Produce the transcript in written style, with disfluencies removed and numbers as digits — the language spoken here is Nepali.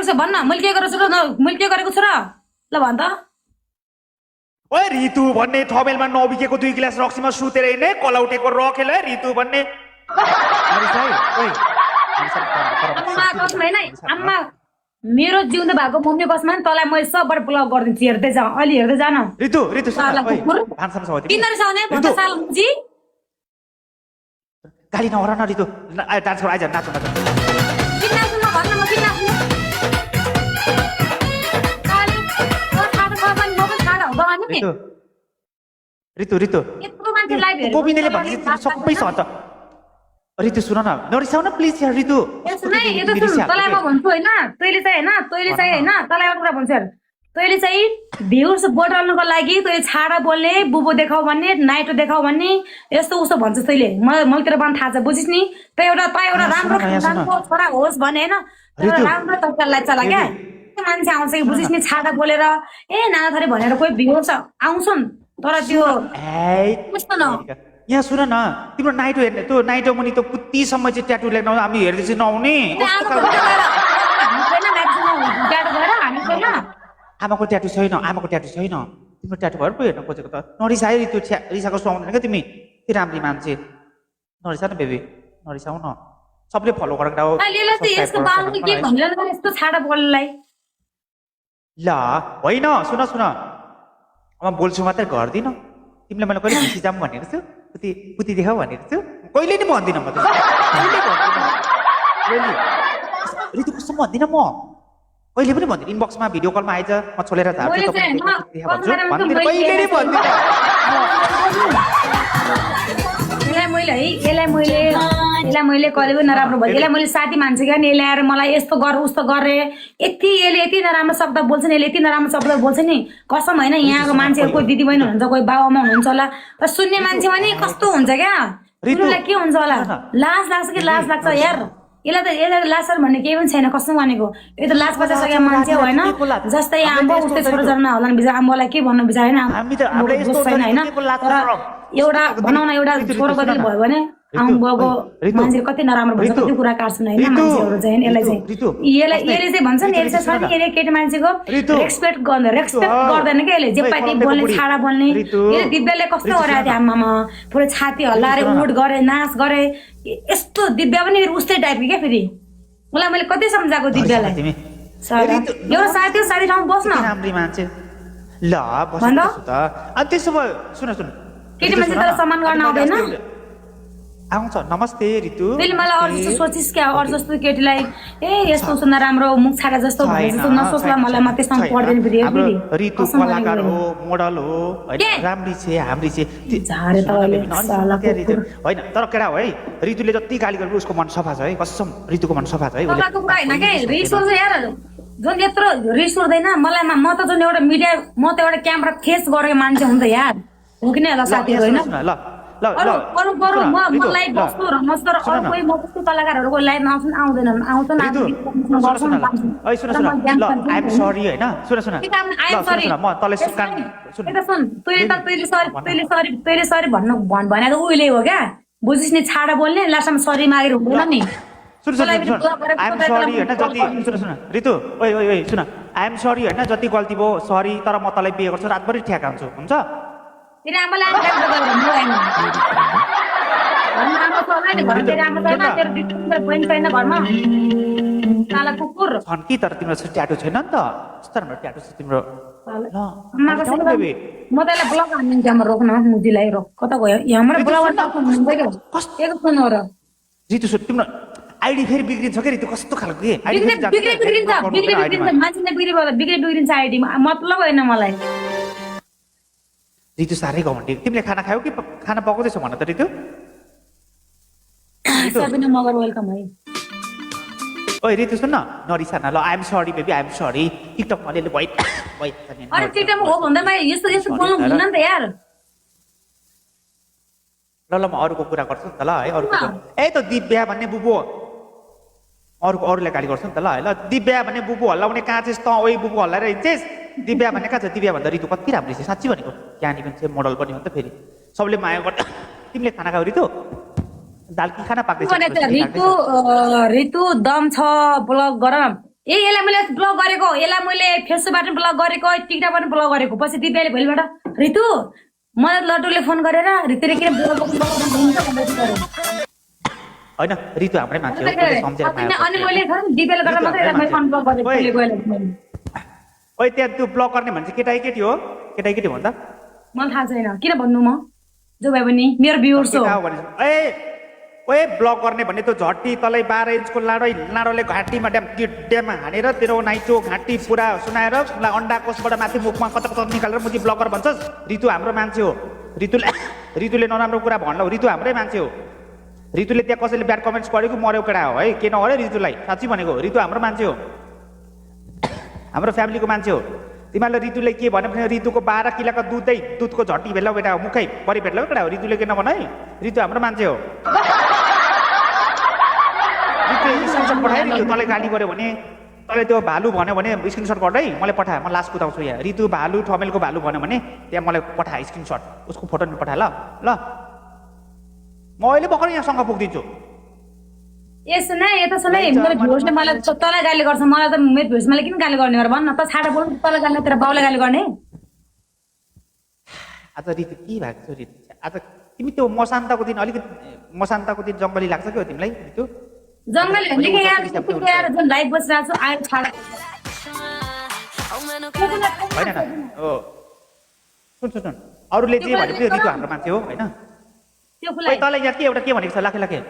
छ भन्न मैले के गरेको छु र मैले के गरेको छु र ल भन त ओए रितु भन्ने थमेलमा नबिकेको 2 गिलास रक्सीमा सुतेर हिँड्ने कलौटेको रखेल रितु भन्ने अम्मा कसम हैन अम्मा मेरो जिउँदो भएको मम्मी कसमा तँलाई मैले सबबाट ब्लक गरिदिन्छु हेर्दै जा अलि हेर्दै जा न रितु रितु सुन ओए भान्सामा छ तिमी किन रिसाउने भन्छ साल मुजी गाली नगर न रितु डान्स गर आइज नाच नाच किन नाच्नु भन्न म किन नाच्नु काली ओ थाहा छ भने म पनि थाहा हुँदैन नि रितु रितु यत्रो मान्छे लाइभ हेरेको गोविन्दले भने सबै छ त रितु सुन न नरिसाउ न प्लिज यार रितु सुनाइ यता सुन तँलाई म भन्छु हैन तैले चाहिँ हैन तँलाई एउटा कुरा भन्छु यार तैले चाहिँ भ्युज बढाउनको लागि तैले छाडा बोल्ने बुबो देखाउ भन्ने नाइटो देखाउ भन्ने यस्तो उस्तो भन्छ तैले मलाई तेरो बान थाहा छ बुझिस् नि त एउटा राम्रो छोरा होस् भने हैन एउटा राम्रो तरिका लाग्छ क्या मान्छे आउँछ कि बुझिस् नि छाडा बोलेर ए नाना थरी भनेर कोही भ्युज आउँछन् तर त्यो कस्तो न यहाँ सुन न तिम्रो नाइटो हेर्ने त्यो नाइटो मुनि त्यो पुत्तीसम्म चाहिँ ट्याटु लेख्न हामी हेर्दै चाहिँ नआउने आमाको ट्याटु छैन तिम्रो ट्याटु भएर पो हेर्न खोजेको त नरिसायो त्यो रिसाको सुहाउँदैन क्या तिमी त्यो राम्री मान्छे नरिसा न बेबी नरिसाउ न सबले फलो गरेर हो ल होइन सुन अब बोल्छु मात्रै गर्दिन तिमीलाई मैले कहिले खुसी जाम भनेको छु पुती देखाऊ भनेको छु कहिले नि भन्दिनँ म त रितु कस्तो भन्दिनँ म कहिले पनि भन्दिनँ इनबक्समा भिडियो कलमा आइज म छोलेर झार्छु यसलाई मैले कहिले पनि नराम्रो भयो यसलाई मैले साथी मान्छे क्या नि यसले आएर मलाई यस्तो गर उस्तो गरे यसले यति नराम्रो शब्द बोल्छ नि यसले यति नराम्रो शब्द बोल्छ नि कसम होइन यहाँको मान्छे कोही दिदी बहिनी हुनुहुन्छ कोही बाबुआमा हुनुहुन्छ होला तर सुन्ने मान्छे पनि कस्तो हुन्छ क्या तिमीलाई के हुन्छ होला लाज लाग्छ कि लाज लाग्छ यार यसलाई लाज भन्ने केही पनि छैन कसम भनेको यो त लाज बचाइसकेको मान्छे हो होइन जस्तै आम्बो उस्तै छोरो जन्म होला नि बिचरा आम्बोलाई के भन्नु बिचरा होइन तर एउटा भनौँ न एउटा छोरो बदली भयो भने आम्बोको मान्छे कति नराम्रो भन्छ कति कुरा काट्छन् होइन मान्छेहरू चाहिँ यसले चाहिँ भन्छ नि यसले छ नि यसले केटी मान्छेको रेस्पेक्ट गर्दैन क्या यसले जे पाइती बोल्ने छाडा बोल्ने यसले दिव्याले कस्तो गरेको थियो आमामा पुरै छाती हल्लाएर उठ गरे नाच गरे यस्तो दिव्या पनि उस्तै टाइपको क्या फेरि मलाई मैले कति सम्झाएको दिव्यालाई एउटा साथी ठाउँ बस्न ल त्यसो भयो सुन केटी मान्छे तर सम्मान गर्न आउँदैन आउँछ नमस्ते रितु फेरि मलाई अरू जस्तो सोचिस् क्या अरू जस्तो केटीलाई ए यस्तो सुन्दा राम्रो मुख छाडा जस्तो भने जस्तो नसोच्ला मलाई म त्यसमा पढ्दैन फेरि रितु कलाकार हो मोडल हो राम्री छे हाम्री छे झारे तले होइन तर केडा हो है रितुले जति गाली गर्यो उसको मन सफा छ है कसम रितुको मन सफा छ है तपाईँको कुरा हैन के रिस उठ्छ यार जुन यत्रो रिस उठ्दैन मलाई म त जुन एउटा मिडिया म त एउटा क्यामेरा फेस गरेको मान्छे हुँ त यार हो कि नै होला साथीहरु हैन अरू मलाई बस्नु र मस्तर अरू कोही म कस्तो कलाकारहरुको लाइभ आउँछन् आउँछन् आई एम सरी हैन सुन आई एम सरी म तले सुकान सुन तैले सरी भन्नु भनेको उहिले हो क्या बुझिस् नि छाडा बोल्ने लास्टमा सरी मागेर हुँदैन नि सुन आई एम सरी हैन जति सुन रितु ओइ सुन आई एम सरी हैन जति गल्ती भयो सरी तर म तलाई बिहे गर्छु रातभरि ठ्याक हान्छु हुन्छ तेरे आमालाई आमा सोलाई नि घर तेरे आमा छैन तेरो डिटेल पोइन्ट छैन घरमा साला कुकुर छन् कि तर तिम्रो ट्याटु छैन नि त कस्तो राम्रो ट्याटु छ तिम्रो ल म तलाई ब्लग हान्दिन त्यहाँ रोक्न मुजीलाई रोक कता गयो यहाँबाट ब्लग हुन्छ के कस्तो सुन र रितु सुन तिम्रो आइडी फेरि बिग्रिन्छ के रितु कस्तो खालको के आइडी बिग्रिन्छ मान्छेले बिग्रिन्छ आइडी मतलब होइन मलाई रितु साह्रै घमण्डी तिमीले खाना खायौ कि खाना पकाउँदैछौ भन त रितु सबिना मगर वेलकम है ओइ रितु सुन न नरिसा न ल I am sorry baby I am sorry TikTok मा ले भइ अरे टिकटक हो भन्दा म यस्तो बोल्नु हुन्न नि त यार ल म अरूको कुरा गर्छु नि त ल है अरूको ए त दिव्या भन्ने बुबु अरूले गाली गर्छु नि त ल दिव्या भन्ने बुबु हल्लाउने कहाँ चाहिँ त ओइ बुबु हल्लाएर हिँड्छेस् दिव्या भन्ने कहाँ छ दिव्या भन्दा रितु कति राम्रो छ साँच्ची भनेको ज्ञानी पनि छ मोडल पनि हो नि त फेरि सबले माया गर्छ तिमीले खाना खाऊ रितु दाल कि खाना पाक्दैछ रितु दम छ ब्लग गर ए यसलाई मैले ब्लक गरेको यसलाई मैले फेसबुकबाट ब्लक गरेको टिकटकबाट ब्लक गरेको पछि दिव्याले भोलिबाट ऋतु मलाई लड्डुले फोन गरेर ऋतुले किन ब्लक होइन ऋतु हाम्रै मान्छे हो उसले सम्झेर माया अनि मैले दिव्याले गर्दा मात्रै यसलाई मैले अनब्लक गरेको ओइ त्यहाँ त्यो ब्लक गर्ने भने चाहिँ केटा केटी हो केटा केटी भन्दा मलाई थाहा छैन किन भन्नु म जो भए पनि मेरो भ्युअर्स हो ए ओए ब्लक गर्ने भने त्यो झट्टी तलै 12 इन्चको लाडोले घाँटीमा ड्याममा हानेर तेरो नाइचो घाँटी पुरा सुनाएर उसलाई अन्डा कोषबाट माथि मुखमा कता कता निकालेर मुजी ब्लकर भन्छस् ऋतु हाम्रो मान्छे हो ऋतुले नराम्रो कुरा भन्नु ऋतु हाम्रै मान्छे हो ऋतुले त्यहाँ कसैले ब्याड कमेन्ट्स गरेको मर्यो केटा हो है के नगरे ऋतुलाई साँच्ची भनेको ऋतु हाम्रो मान्छे हो हाम्रो फ्यामिलीको मान्छे हो तिमीहरूले ऋतुले के भन्यो भने ऋतुको 12 किलोको दुधको झट्टी भेट्ला बेटा मुखै परि भेट्ला केटा हो ऋतुले के नभन है ऋतु हाम्रो मान्छे हो स्क्रिनसट पठाइदिन्छु तँलाई गाली गऱ्यो भने तँलाई त्यो भालु भन्यो भने स्क्रिनसट गर्दै मलाई पठा म लास्ट कुदाउँछु यहाँ ऋतु भालु ठमेलको भालु भन्यो भने त्यहाँ मलाई पठा स्क्रिनसट उसको फोटो पठा ल म अहिले भर्खर यहाँसँग पुगिदिन्छु यसो नै यता सुनै मेरो भ्युअर्सले मलाई तँलाई गाली गर्छ मलाई त मेरो भ्युअर्स मलाई किन गाली गर्ने भन्न त छाडा बोल्नु तँलाई गाली तेरो बाउलाई गाली गर्ने आज ऋतु के भएको छ ऋतु आज तिमी त्यो मसान्तको दिन अलिकति मसान्तको दिन जङ्गली लाग्छ के हो तिमीलाई ऋतु जङ्गल हेर्ने यार जुन लाइभ बसिरहेको छु आएर छाडा होइन हो सुन अरूले जे भने त्यो ऋतु हाम्रो मान्छे हो होइन त्यो तँलाई यहाँ के एउटा के भनेको छ लाखे